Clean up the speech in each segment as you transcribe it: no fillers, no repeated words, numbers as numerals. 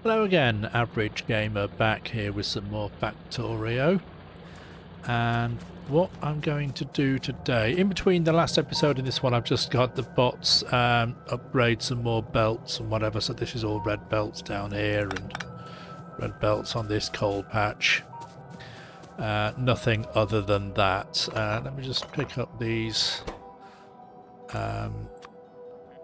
Hello again, Average Gamer, back here with some more Factorio. And what I'm going to do today, in between the last episode and this one, I've just got the bots upgrade some more belts and whatever. So this is all red belts down here and red belts on this coal patch. Nothing other than that. Let me just pick up these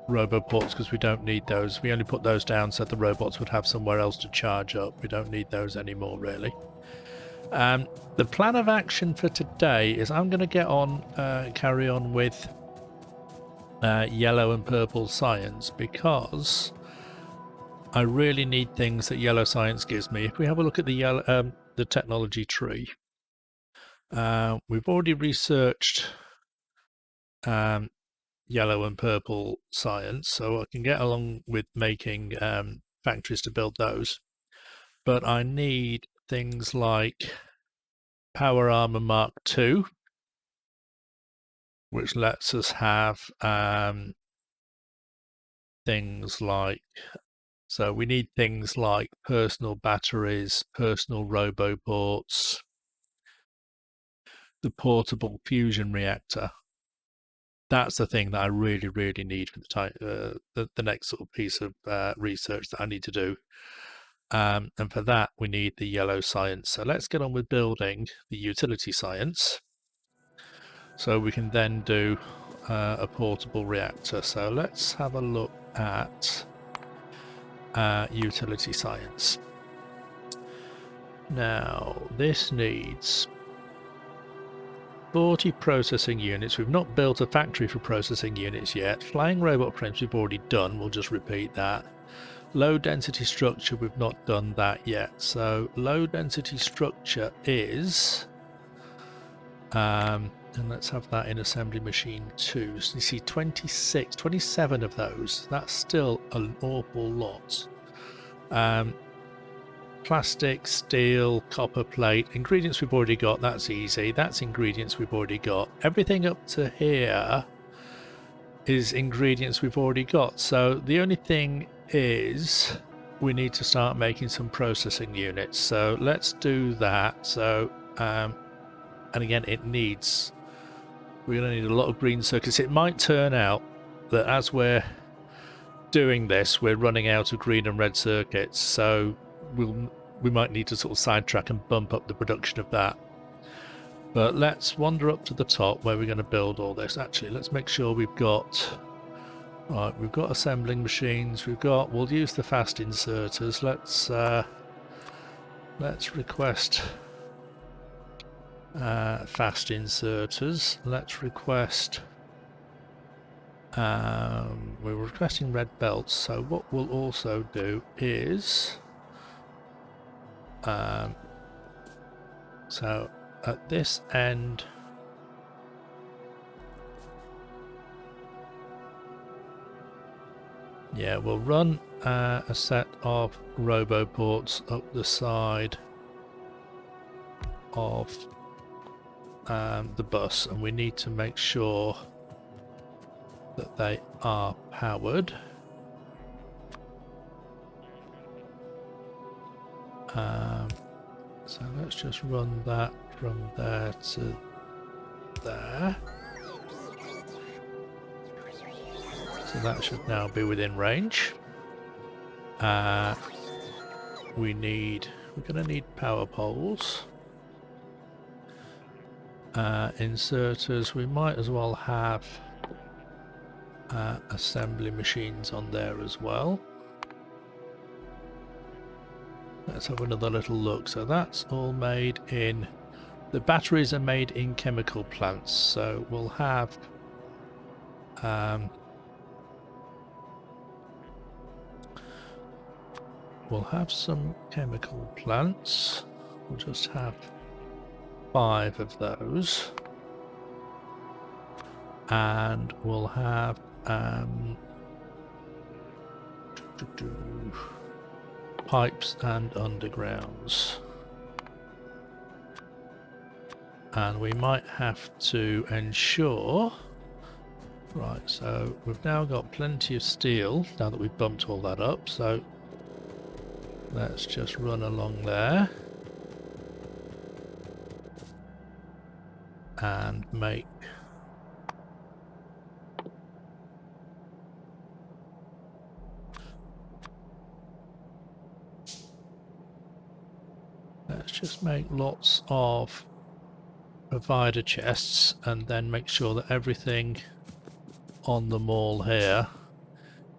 roboports because we don't need those. We only put those down so the robots would have somewhere else to charge up. We don't need those anymore, really. The plan of action for today is I'm going to get on, carry on with yellow and purple science because I really need things that yellow science gives me. If we have a look at the yellow, the technology tree, we've already researched yellow and purple science, so I can get along with making factories to build those. But I need things like Power Armor Mark II, which lets us have things like, so we need things like personal batteries, personal roboports, the portable fusion reactor. That's the thing that I really, really need for the next sort of piece of research that I need to do. And for that, we need the yellow science. So let's get on with building the utility science. So we can then do a portable reactor. So let's have a look at utility science. Now, this needs 40 processing units. We've not built a factory for processing units yet. Flying robot frames we've already done. We'll just repeat that. Low density structure, we've not done that yet. So low density structure is, and let's have that in assembly machine 2. So you see 27 of those. That's still an awful lot. Plastic, steel, copper plate, ingredients we've already got, that's easy. That's ingredients we've already got. Everything up to here is ingredients we've already got. So the only thing is we need to start making some processing units. So let's do that. So and again, we're going to need a lot of green circuits. It might turn out that as we're doing this, we're running out of green and red circuits, so we might need to sort of sidetrack and bump up the production of that. But let's wander up to the top where we're going to build all this. Actually, let's make sure we've got assembling machines. We'll use the fast inserters. Let's request fast inserters. Let's request we're requesting red belts, so what we'll also do is so at this end we'll run a set of roboports up the side of the bus, and we need to make sure that they are powered. So let's just run that from there to there. So that should now be within range. We're going to need power poles. Inserters, we might as well have assembly machines on there as well. Let's have another little look. So that's all made in, the batteries are made in chemical plants, so we'll have some chemical plants. We'll just have 5 of those, and we'll have pipes and undergrounds, and we might have to ensure, right, so we've now got plenty of steel now that we've bumped all that up, so Let's just run along there and make lots of provider chests, and then make sure that everything on the mall here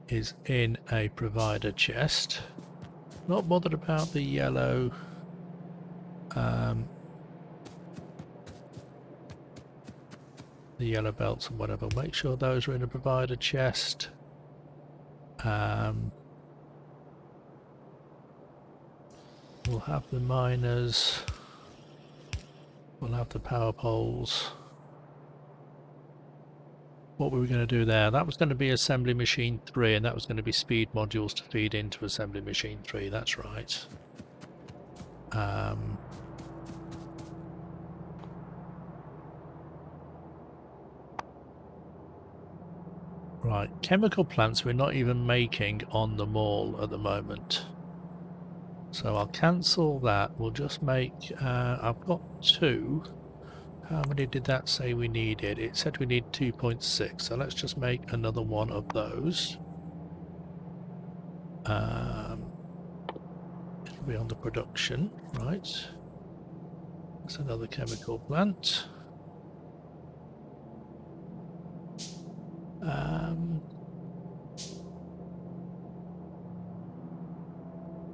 is in a provider chest. Not bothered about the yellow belts and whatever. Make sure those are in a provider chest. We'll have the miners. We'll have the power poles. What were we going to do there? That was going to be assembly machine 3, and that was going to be speed modules to feed into assembly machine 3. That's right. Right, chemical plants we're not even making on the mall at the moment. So I'll cancel that. We'll just make, I've got 2. How many did that say we needed? It said we need 2.6, so let's just make another one of those. It'll be on the production, right? That's another chemical plant.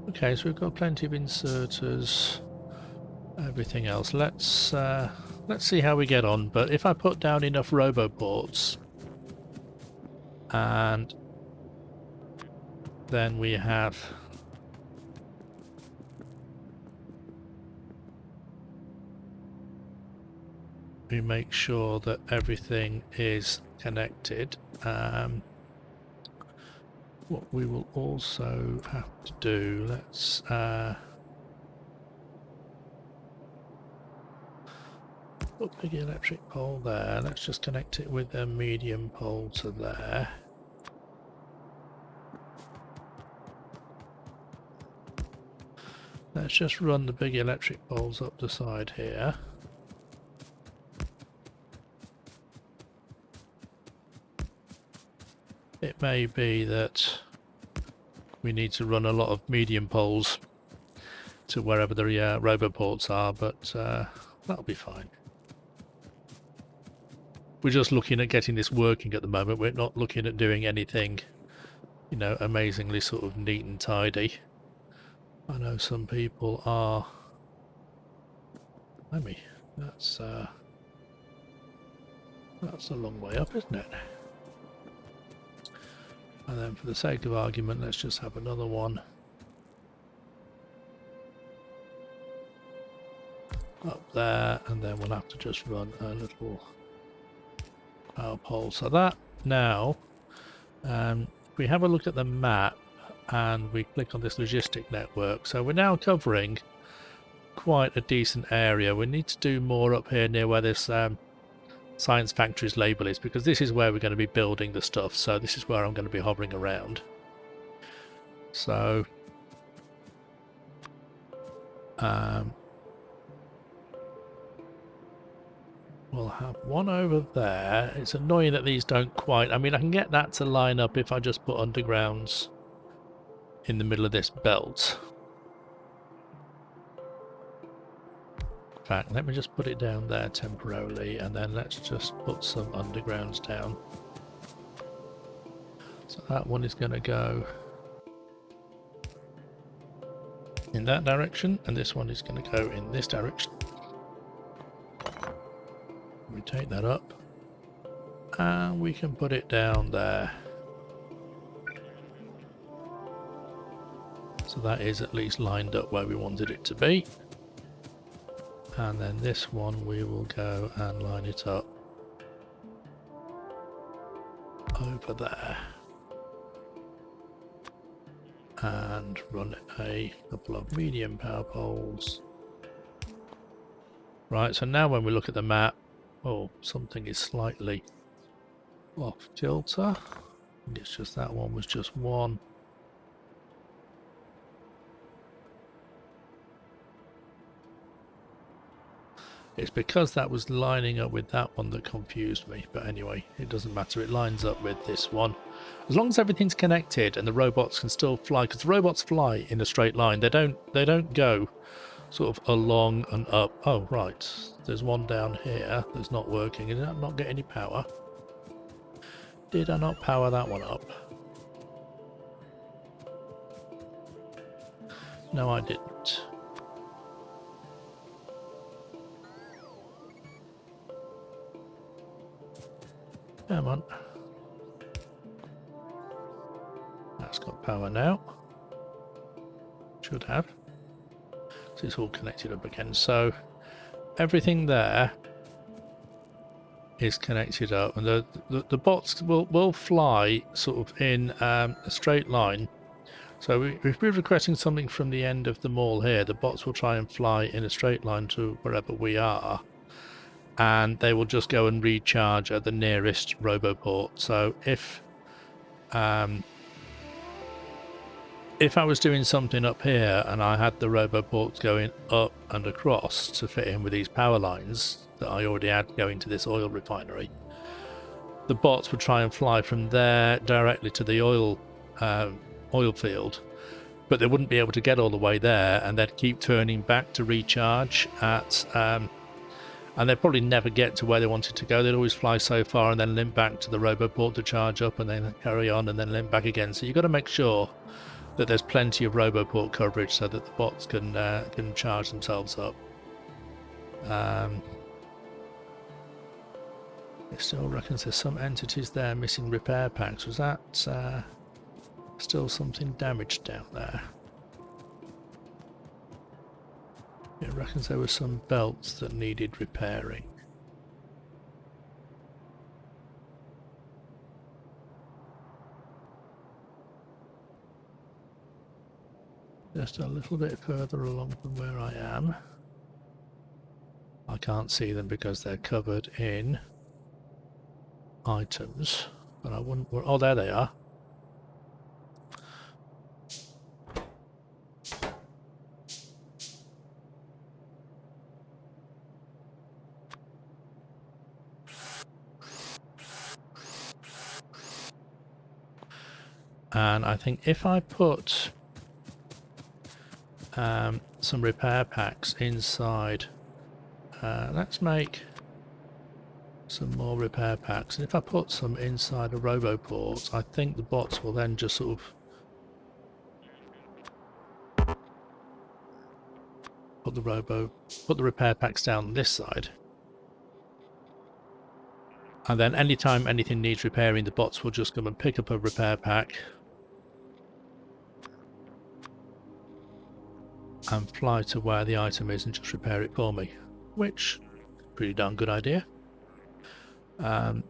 Okay, so we've got plenty of inserters, everything else. Let's see how we get on. But if I put down enough roboports, and then we make sure that everything is connected. What we will also have to do, let's put a big electric pole there. Let's just connect it with a medium pole to there. Let's just run the big electric poles up the side here. It may be that we need to run a lot of medium poles to wherever the roboports are, but that'll be fine. We're just looking at getting this working at the moment. We're not looking at doing anything, you know, amazingly sort of neat and tidy. I know some people are. That's a long way up, isn't it? And then for the sake of argument, let's just have another one up there, and then we'll have to just run a little power pole. So that now, if we have a look at the map and we click on this logistic network, so we're now covering quite a decent area. We need to do more up here near where this Science Factory's label is, because this is where we're going to be building the stuff, so this is where I'm going to be hovering around. So we'll have one over there. It's annoying that these don't quite, I mean, I can get that to line up if I just put undergrounds in the middle of this belt. In fact, let me just put it down there temporarily, and then let's just put some undergrounds down. So that one is going to go in that direction, and this one is going to go in this direction. We take that up, and we can put it down there. So that is at least lined up where we wanted it to be. And then this one we will go and line it up over there and run a couple of medium power poles. Right, so now when we look at the map, oh, something is slightly off kilter. I think it's just that one was just one. It's because that was lining up with that one that confused me. But anyway, it doesn't matter. It lines up with this one. As long as everything's connected and the robots can still fly, because the robots fly in a straight line. They don't go sort of along and up. Oh, right. There's one down here that's not working. Did I not get any power? Did I not power that one up? No, I didn't. Come on. That's got power now. Should have. So it's all connected up again. So everything there is connected up, and the bots will fly sort of in a straight line. So if we're requesting something from the end of the mall here, the bots will try and fly in a straight line to wherever we are, and they will just go and recharge at the nearest roboport. So if I was doing something up here and I had the roboports going up and across to fit in with these power lines that I already had going to this oil refinery, the bots would try and fly from there directly to the oil field, but they wouldn't be able to get all the way there, and they'd keep turning back to recharge at and they'd probably never get to where they wanted to go. They'd always fly so far and then limp back to the roboport to charge up and then carry on and then limp back again. So you've got to make sure that there's plenty of roboport coverage so that the bots can charge themselves up. It still reckons there's some entities there missing repair packs. Was that still something damaged down there? It reckons there were some belts that needed repairing. Just a little bit further along from where I am. I can't see them because they're covered in items, but I wouldn't. Oh, there they are. And I think if I put some repair packs inside, let's make some more repair packs. And if I put some inside a roboport, I think the bots will then just sort of put the repair packs down this side. And then anytime anything needs repairing, the bots will just come and pick up a repair pack and fly to where the item is and just repair it for me, which pretty darn good idea. At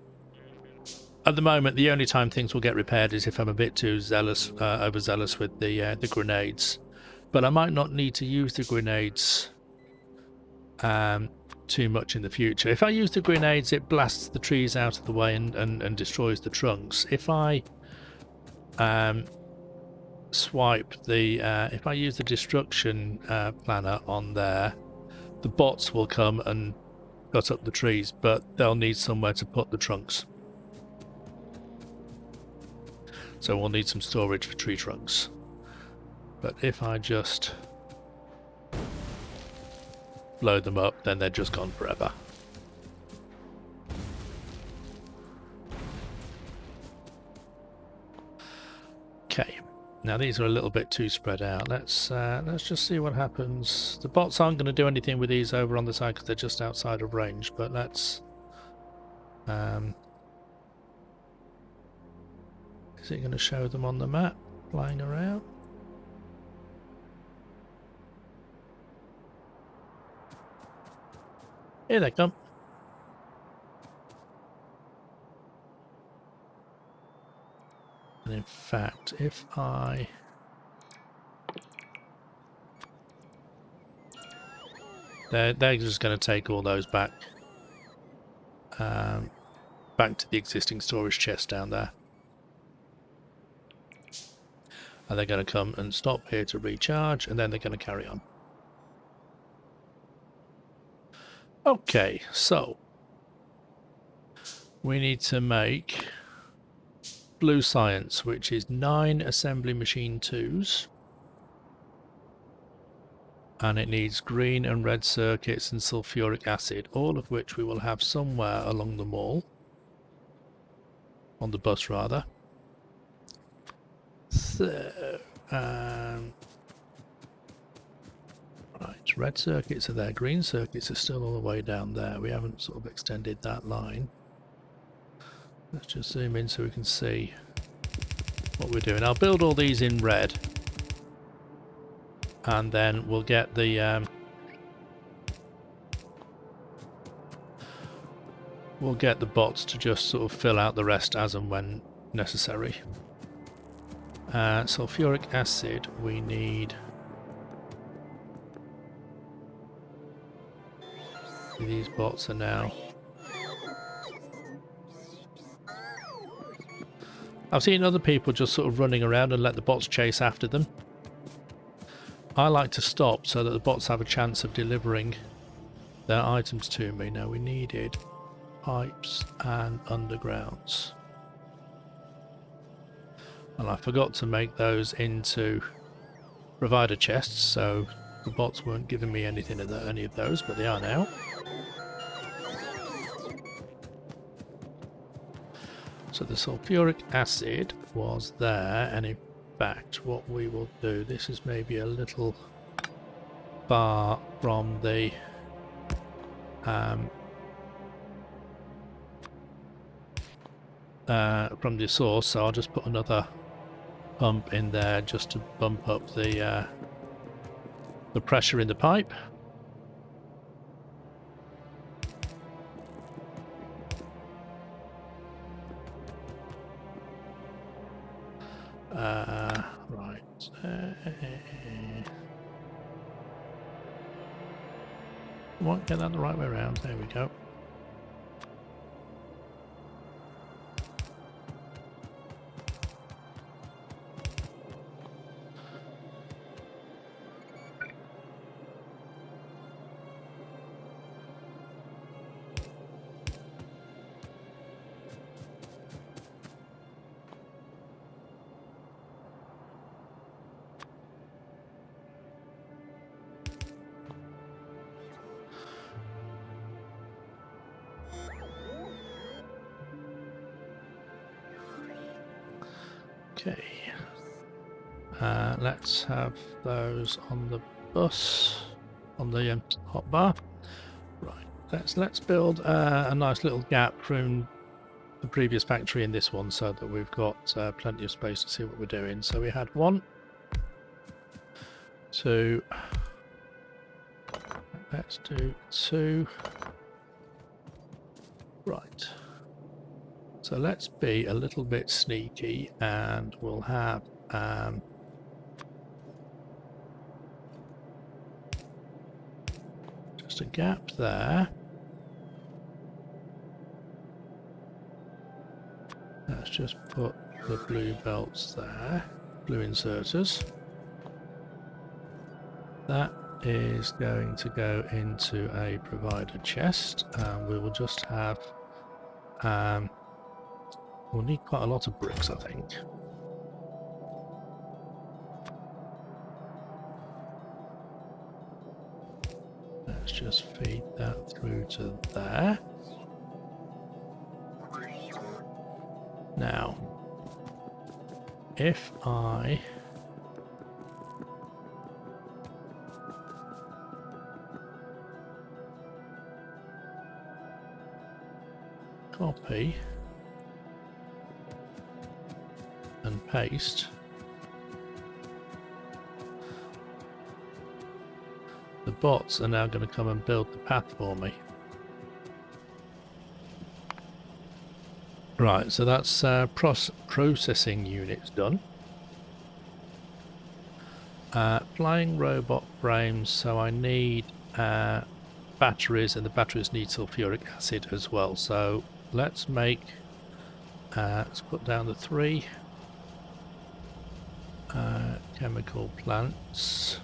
the moment, the only time things will get repaired is if I'm a bit too zealous, overzealous with the grenades. But I might not need to use the grenades too much in the future. If I use the grenades, it blasts the trees out of the way and destroys the trunks. If I if I use the destruction planner on there, the bots will come and cut up the trees, but they'll need somewhere to put the trunks. So we'll need some storage for tree trunks. But if I just blow them up, then they're just gone forever. Okay. Now these are a little bit too spread out. Let's just see what happens. The bots aren't going to do anything with these over on the side because they're just outside of range. But let's. Is it going to show them on the map flying around? Here they come. And in fact, if I they're just going to take all those back back to the existing storage chest down there. And they're going to come and stop here to recharge, and then they're going to carry on. Okay, so we need to make blue science, which is 9 assembly machine 2s. And it needs green and red circuits and sulfuric acid, all of which we will have somewhere along the mall. On the bus, rather. So, right, red circuits are there, green circuits are still all the way down there. We haven't sort of extended that line. Let's just zoom in so we can see what we're doing. I'll build all these in red, and then we'll get the bots to just sort of fill out the rest as and when necessary. Sulfuric acid, we need. These bots are now. I've seen other people just sort of running around and let the bots chase after them. I like to stop so that the bots have a chance of delivering their items to me. Now we needed pipes and undergrounds. And I forgot to make those into provider chests, so the bots weren't giving me anything of any of those, but they are now. So the sulfuric acid was there, and in fact what we will do, this is maybe a little far from the source, so I'll just put another pump in there just to bump up the pressure in the pipe. Right. Might get that the right way around. There we go. Okay, let's have those on the bus, on the hotbar. Right, let's build a nice little gap from the previous factory in this one, so that we've got plenty of space to see what we're doing. So we had 1, 2. Let's do 2. Right. So let's be a little bit sneaky, and we'll have just a gap there. Let's just put the blue belts there, blue inserters. That is going to go into a provider chest, and we will just have we'll need quite a lot of bricks, I think. Let's just feed that through to there. Now, if I copy and paste the bots are now going to come and build the path for me. Right, so that's processing units done. Flying robot frames, so I need batteries, and the batteries need sulfuric acid as well. So let's make, let's put down the 3 chemical plants.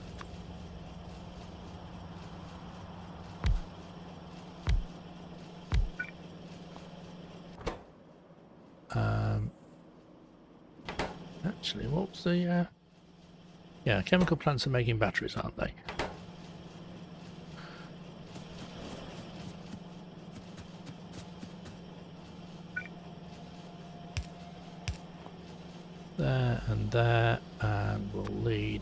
Actually, what was the... Yeah, chemical plants are making batteries, aren't they? There, and we'll lead...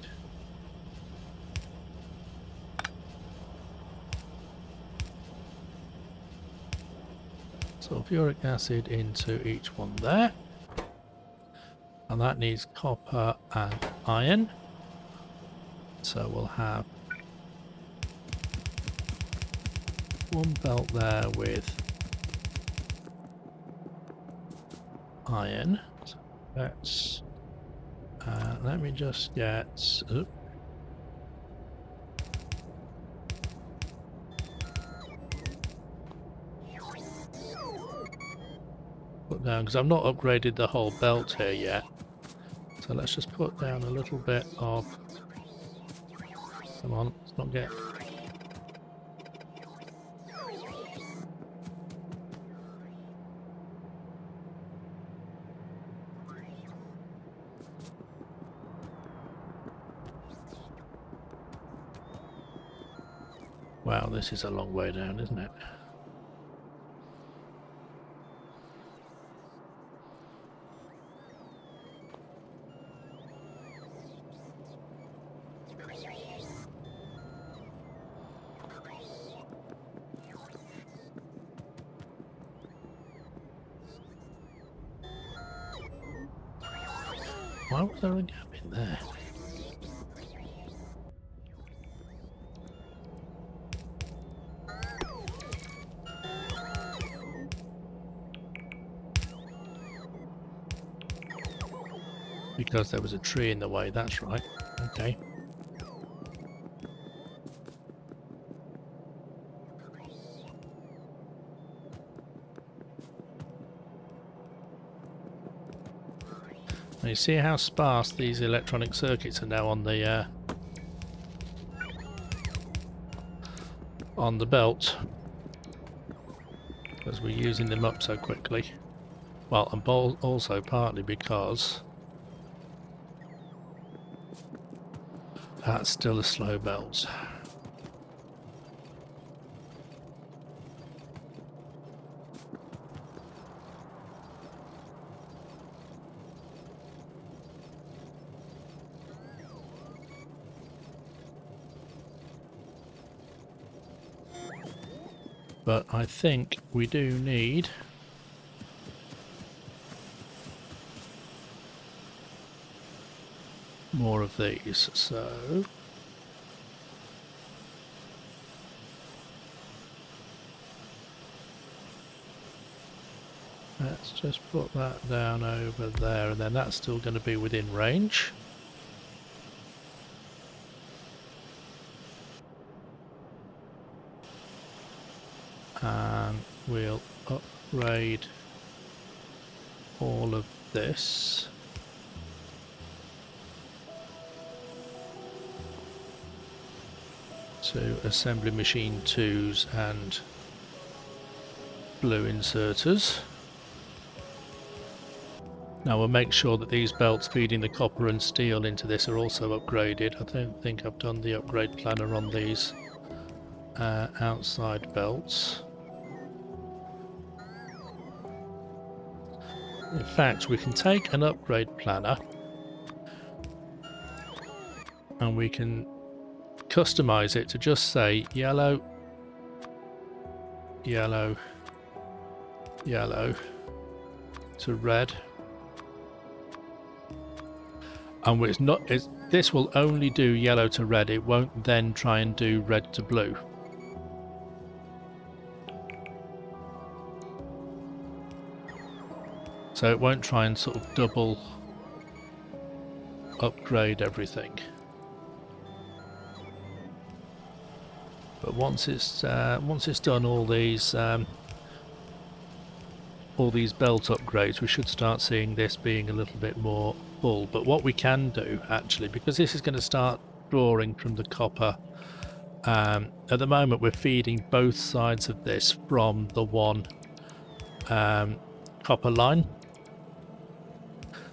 sulfuric acid into each one there. And that needs copper and iron. So we'll have one belt there with iron. So let's let me just get put down, because I've not upgraded the whole belt here yet. So let's just put down a little bit of... Come on, let's not get... Wow, this is a long way down, isn't it? Why was there a gap in there? Because there was a tree in the way, that's right. Okay. Now you see how sparse these electronic circuits are now on the belt, because we're using them up so quickly. Well, and also partly because that's still a slow belt. But I think we do need more of these, so let's just put that down over there, and then that's still going to be within range. And we'll upgrade all of this. To assembly machine 2s and blue inserters. Now we'll make sure that these belts feeding the copper and steel into this are also upgraded. I don't think I've done the upgrade planner on these outside belts. In fact, we can take an upgrade planner and we can customize it to just say yellow, yellow, yellow to red. And this will only do yellow to red, it won't then try and do red to blue. So it won't try and sort of double upgrade everything. But once it's done all these belt upgrades, we should start seeing this being a little bit more full. But what we can do actually, because this is going to start drawing from the copper, at the moment we're feeding both sides of this from the one copper line.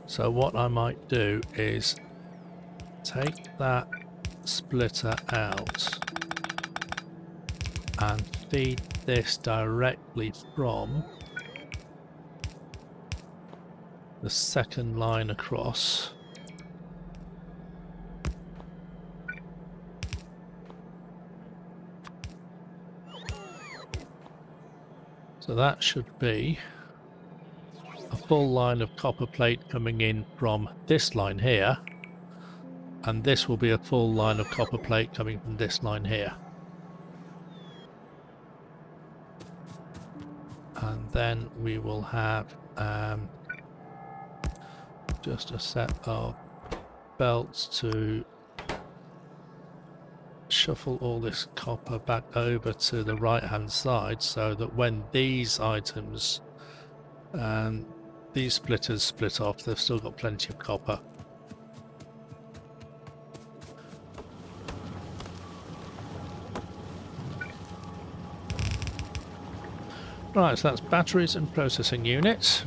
So what I might do is take that splitter out and feed this directly from the second line across. So that should be a full line of copper plate coming in from this line here, and this will be a full line of copper plate coming from this line here. And then we will have just a set of belts to shuffle all this copper back over to the right hand side, so that when these items and these splitters split off, they've still got plenty of copper. Right, so that's batteries and processing units.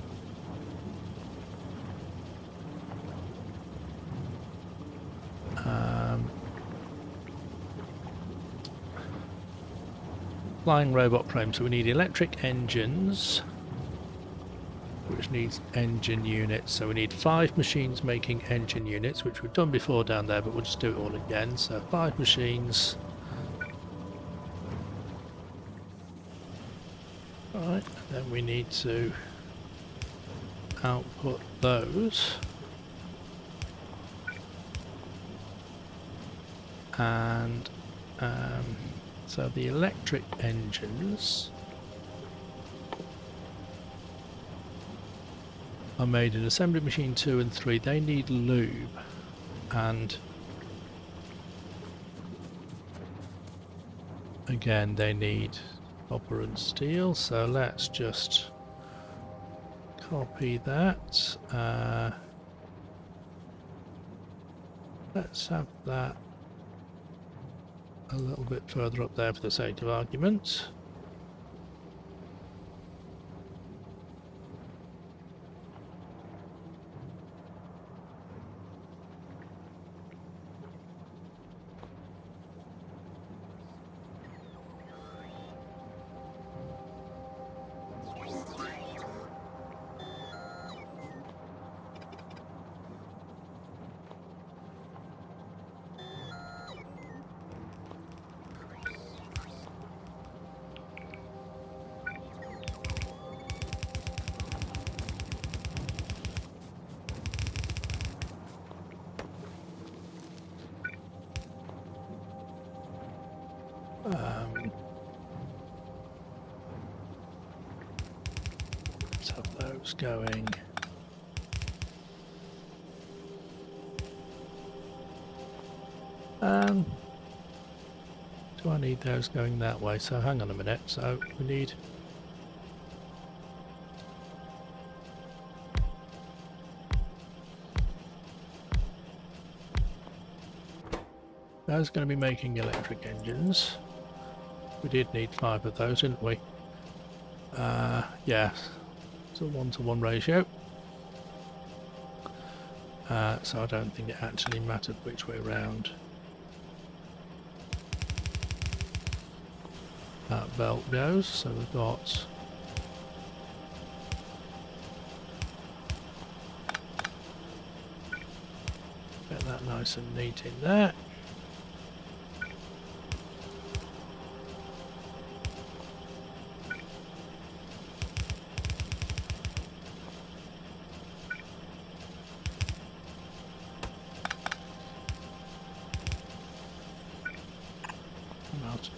Flying robot frame, so we need electric engines, which needs engine units. So we need 5 machines making engine units, which we've done before down there, but we'll just do it all again. So 5 machines. Right, and then we need to output those. And so the electric engines are made in assembly machine 2 and 3. They need lube, and again they need copper and steel. So let's just copy that. Let's have that a little bit further up there for the sake of argument. Let's have those going. Do I need those going that way? So hang on a minute. So we need those going to be making electric engines. We did need 5 of those, didn't we? Yeah, it's a 1-to-1 ratio. So I don't think it actually mattered which way round that belt goes. So we've got get that nice and neat in there.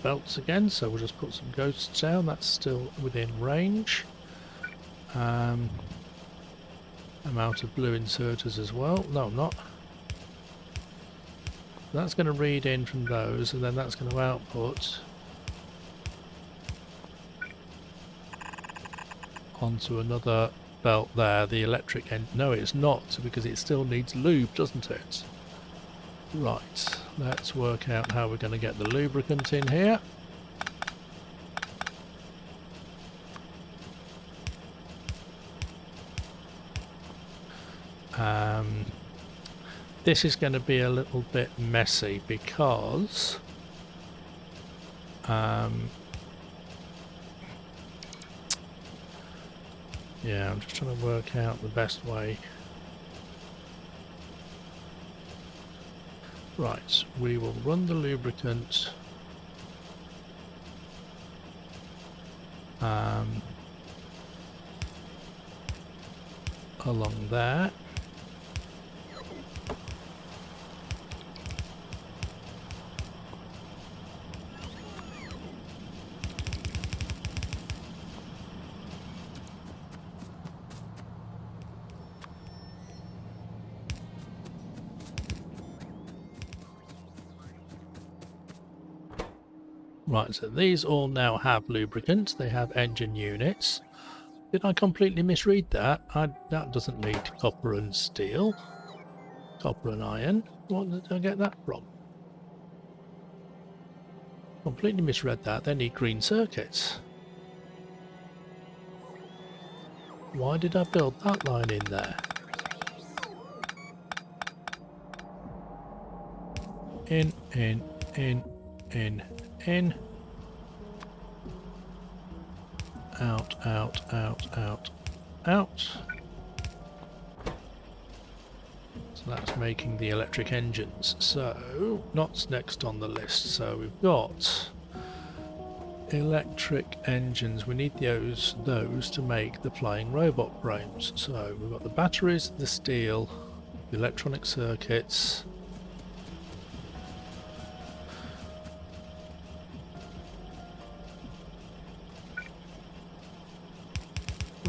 Belts again, so we'll just put some ghosts down. That's still within range. I'm out of blue inserters as well. No, I'm not. That's going to read in from those, and then that's going to output onto another belt there. The electric end. No, it's not, because it still needs lube, doesn't it? Right, let's work out how we're going to get the lubricant in here. This is going to be a little bit messy because yeah, I'm just trying to work out the best way. Right, we will run the lubricant along there. Right, so these all now have lubricant, they have engine units. Did I completely misread that? That doesn't need copper and steel. Copper and iron. What did I get that from? Completely misread that. They need green circuits. Why did I build that line in there? In. Out. So that's making the electric engines. So, what's next on the list? So we've got electric engines. We need those to make the flying robot frames. So we've got the batteries, the steel, the electronic circuits.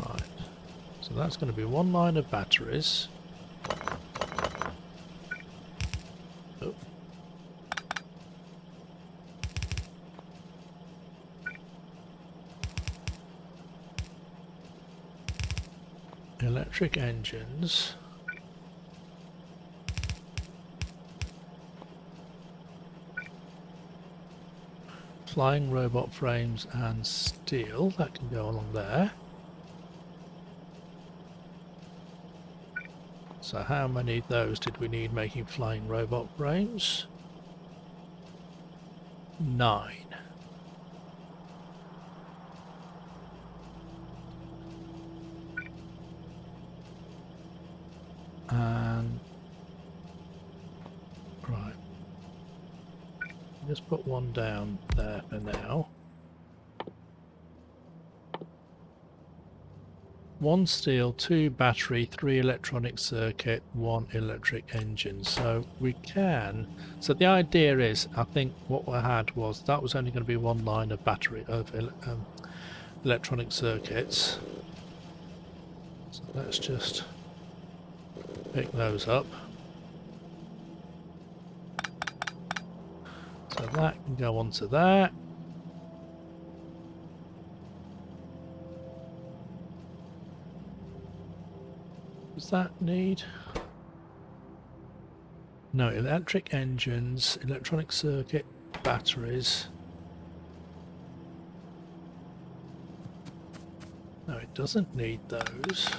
Right. So that's going to be one line of batteries. Oh. Electric engines. Flying robot frames and steel, that can go along there. So how many of those did we need making flying robot frames? 9. And right, just put one down there for now. 1 steel, 2 battery, 3 electronic circuit, 1 electric engine. So we can. So the idea is, I think what we had was that was only going to be one line of battery of electronic circuits. So let's just pick those up. So that can go onto there. Does that need? No, electric engines, electronic circuit, batteries. No, it doesn't need those.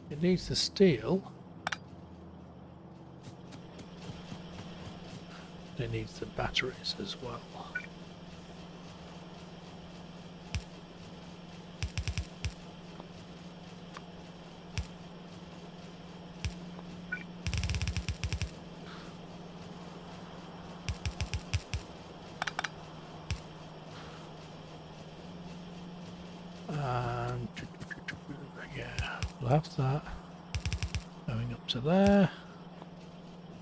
It needs the steel. It needs the batteries as well. Yeah, we'll have that going up to there.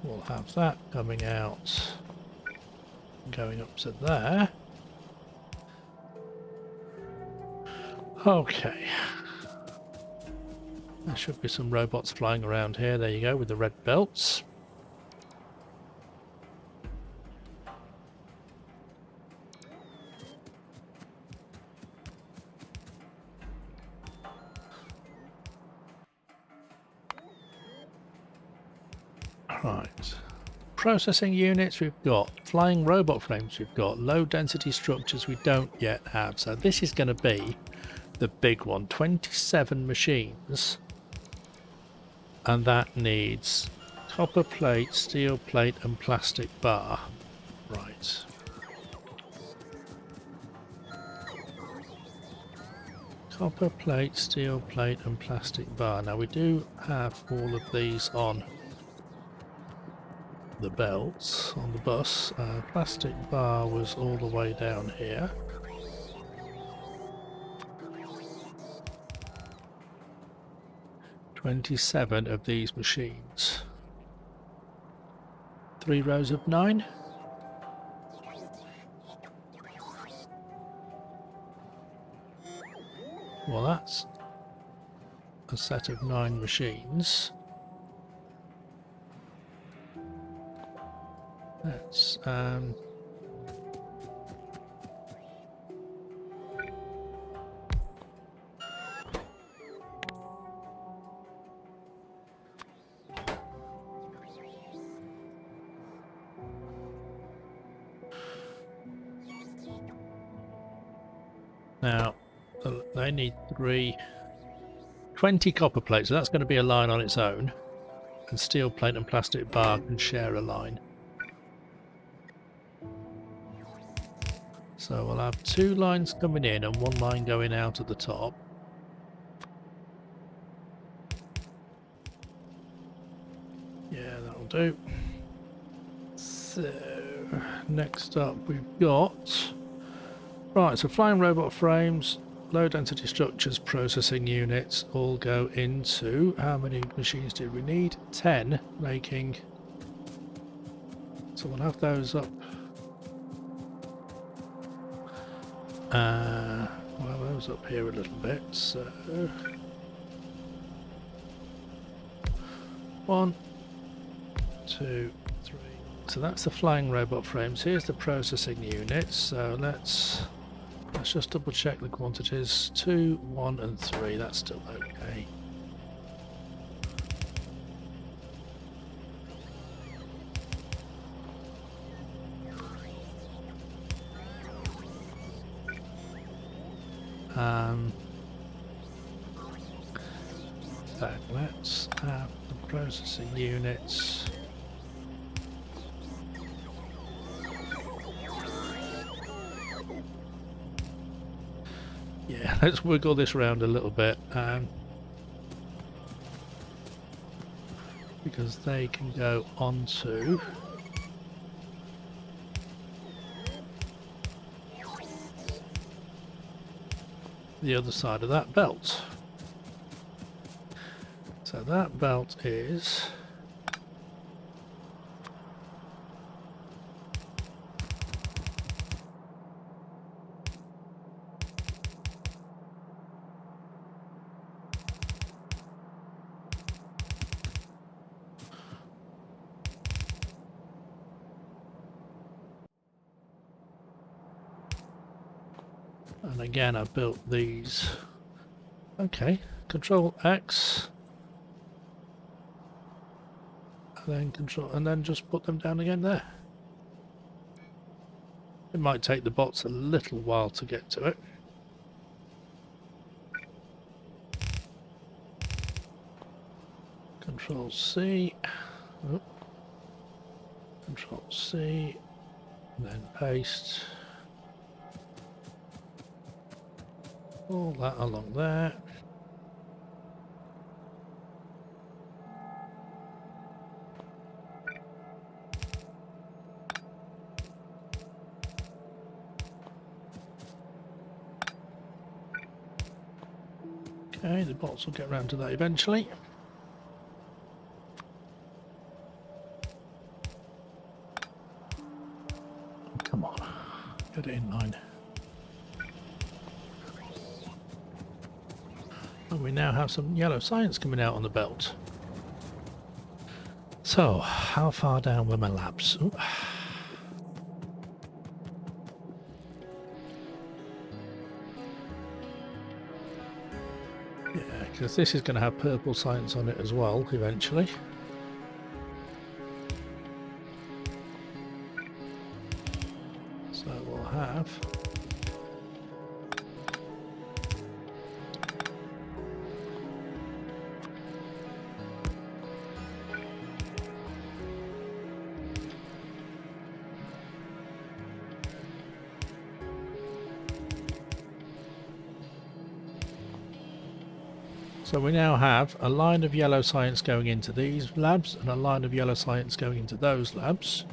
We'll have that coming out, going up to there. Okay. There should be some robots flying around here. There you go, with the red belts. Right. Processing units we've got, flying robot frames we've got, low density structures we don't yet have. So this is going to be the big one. 27 machines. and that needs copper plate, steel plate and plastic bar. Right. Copper plate, steel plate and plastic bar. Now we do have all of these on the belts on the bus. Plastic bar was all the way down here. "27 of these machines. 3 rows of 9. Well, that's a set of 9 machines. That's now they need 20 copper plates, so that's going to be a line on its own, and steel plate and plastic bar can share a line. So we'll have 2 lines coming in and 1 line going out at the top. Yeah, that'll do. So next up we've got, right, so flying robot frames, low density structures, processing units all go into, how many machines did we need? 10, making, so we'll have those up. We'll have those up here a little bit, so 1, 2, 3. So that's the flying robot frames. Here's the processing units. So let's just double check the quantities. 2, 1 and 3. That's still okay. So let's have the processing units. Yeah, let's wiggle this around a little bit, because they can go onto the other side of that belt. So that belt is and again I built these. Okay, Control X. And then just put them down again there. It might take the bots a little while to get to it. Control C. Oh. Control C. And then paste. All that along there. Okay, the bots will get around to that eventually. Come on, get it in line. And we now have some yellow science coming out on the belt. So, how far down were my labs? Ooh. Because this is going to have purple science on it as well, eventually. So we'll have So we now have a line of yellow science going into these labs and a line of yellow science going into those labs,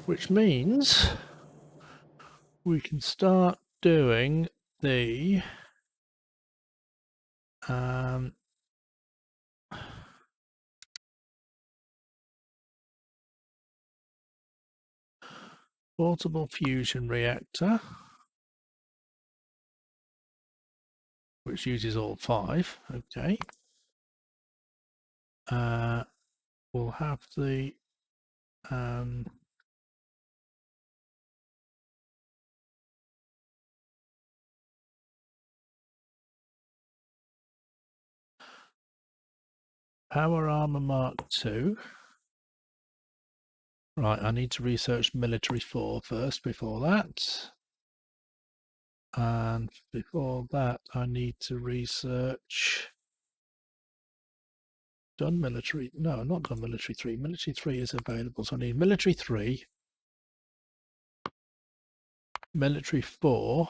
which means we can start doing the portable fusion reactor, which uses all 5. Okay. We'll have the Power Armor Mark II. Right, I need to research Military 4 first before that. And before that, I need to research done military. No, not done military 3. Military 3 is available. So I need military 3, military 4,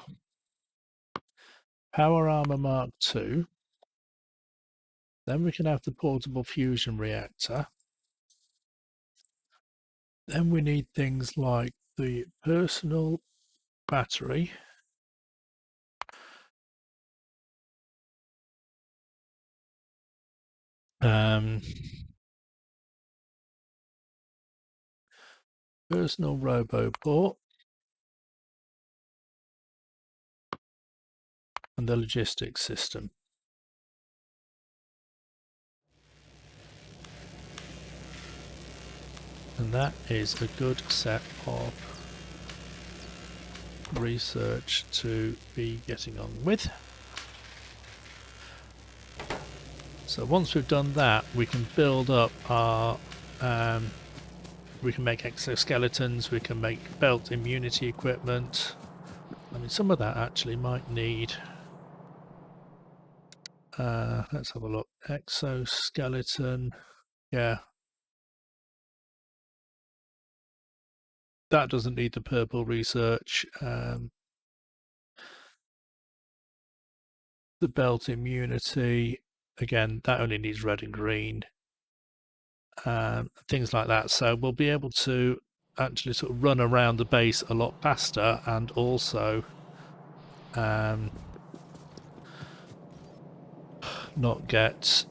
Power Armor Mark II. Then we can have the portable fusion reactor. Then we need things like the personal battery. Personal roboport. And the logistics system. And that is a good set of research to be getting on with. So once we've done that, we can build up our we can make exoskeletons, we can make belt immunity equipment. I mean, some of that actually might need let's have a look. Exoskeleton, yeah, that doesn't need the purple research. The belt immunity, again, that only needs red and green. Things like that. So we'll be able to actually sort of run around the base a lot faster, and also not get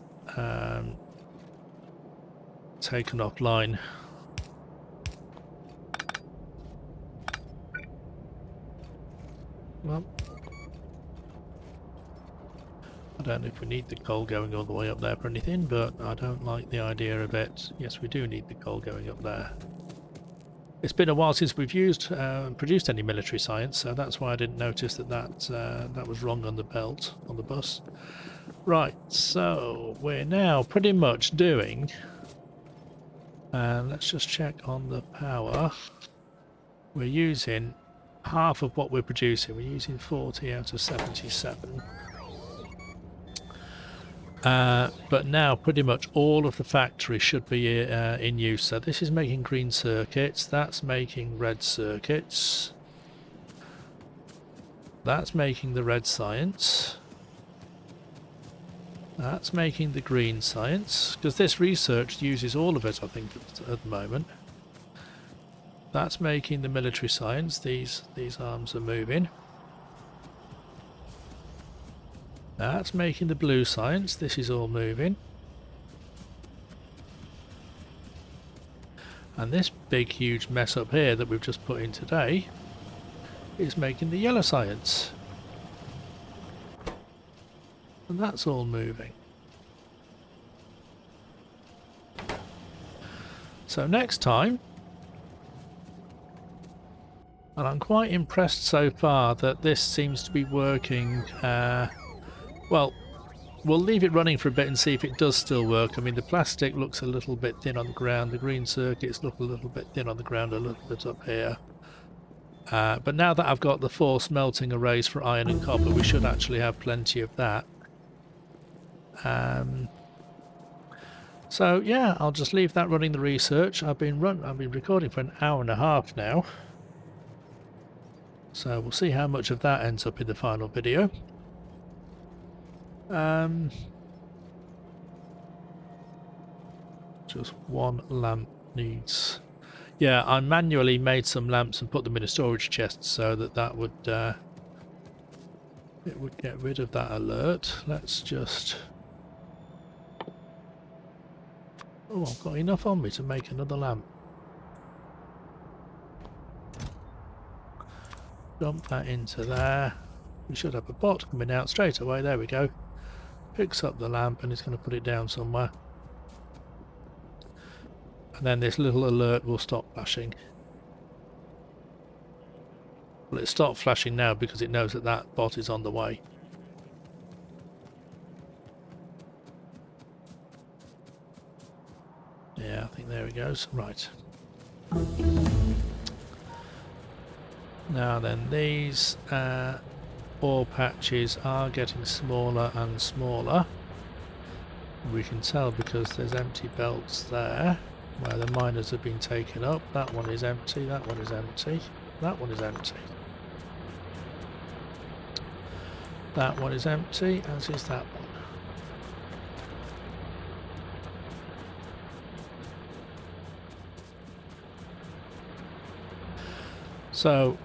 taken offline. Well, I don't know if we need the coal going all the way up there for anything, but I don't like the idea of it. Yes, we do need the coal going up there. It's been a while since we've used produced any military science, so that's why I didn't notice that that was wrong on the belt, on the bus. Right, so we're now pretty much doing, let's just check on the power. We're using half of what we're producing. We're using 40 out of 77. But now pretty much all of the factory should be in use. So this is making green circuits, that's making red circuits, that's making the red science, that's making the green science, because this research uses all of it, I think, at the moment. That's making the military science. These arms are moving. That's making the blue science. This is all moving. And this big huge mess up here that we've just put in today is making the yellow science. And that's all moving. So next time, and I'm quite impressed so far that this seems to be working. Well, we'll leave it running for a bit and see if it does still work. I mean, the plastic looks a little bit thin on the ground. The green circuits look a little bit thin on the ground, a little bit up here. But now that I've got the 4 smelting arrays for iron and copper, we should actually have plenty of that. So yeah, I'll just leave that running the research. I've been recording for an hour and a half now. So we'll see how much of that ends up in the final video. Just one lamp needs... Yeah, I manually made some lamps and put them in a storage chest so that would it would get rid of that alert. Let's just... Oh, I've got enough on me to make another lamp. Dump that into there. We should have a bot coming out straight away. There we go. Picks up the lamp and it's going to put it down somewhere. And then this little alert will stop flashing. Well, it stopped flashing now because it knows that that bot is on the way. Yeah, I think there it goes. Right. Now then, these ore patches are getting smaller and smaller. We can tell because there's empty belts there where the miners have been taken up. That one is empty, that one is empty, that one is empty. That one is empty, as is that one. So,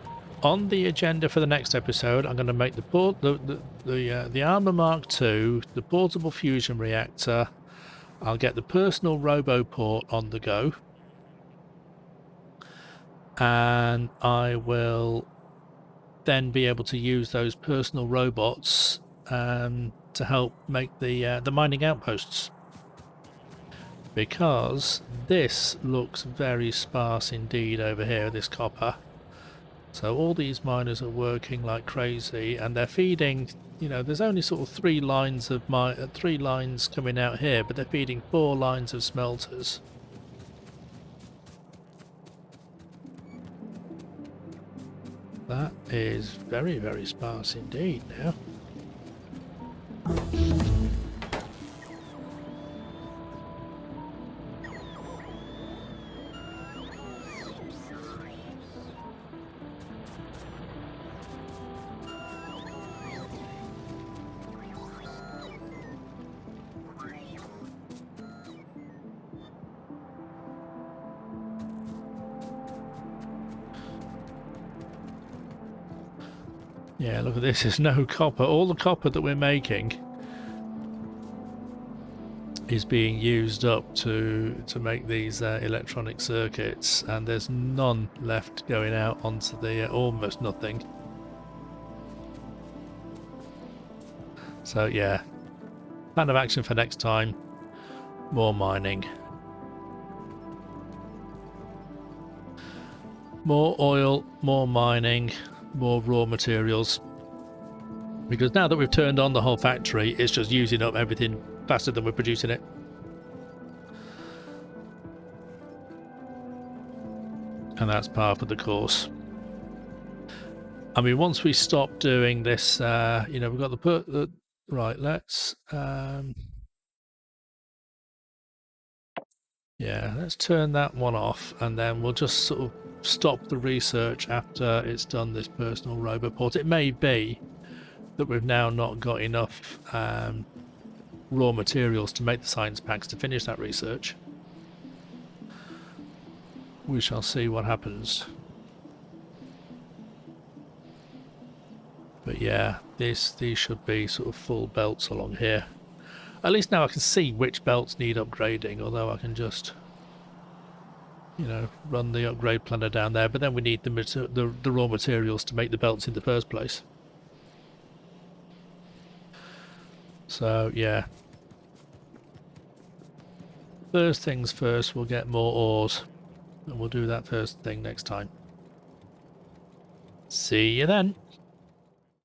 on the agenda for the next episode, I'm going to make the Armor Mark II, the portable fusion reactor. I'll get the personal RoboPort on the go, and I will then be able to use those personal robots to help make the mining outposts. Because this looks very sparse indeed over here, this copper. So all these miners are working like crazy, and they're feeding, you know, there's only sort of 3 lines coming out here, but they're feeding 4 lines of smelters. That is very, very sparse indeed now. Yeah, look at this, there's no copper. All the copper that we're making is being used up to make these electronic circuits, and there's none left going out onto the almost nothing. So yeah, plan of action for next time, more mining. More oil, more mining, more raw materials, because now that we've turned on the whole factory, it's just using up everything faster than we're producing it. And that's par for the course. I mean, once we stop doing this, you know, we've got the right, let's yeah, let's turn that one off, and then we'll just sort of stop the research after it's done this personal RoboPort. It may be that we've now not got enough raw materials to make the science packs to finish that research. We shall see what happens. But yeah, these should be sort of full belts along here. At least now I can see which belts need upgrading, although I can just, you know, run the upgrade planner down there, but then we need the raw materials to make the belts in the first place. So yeah, first things first, we'll get more ores, and we'll do that first thing next time. See you then.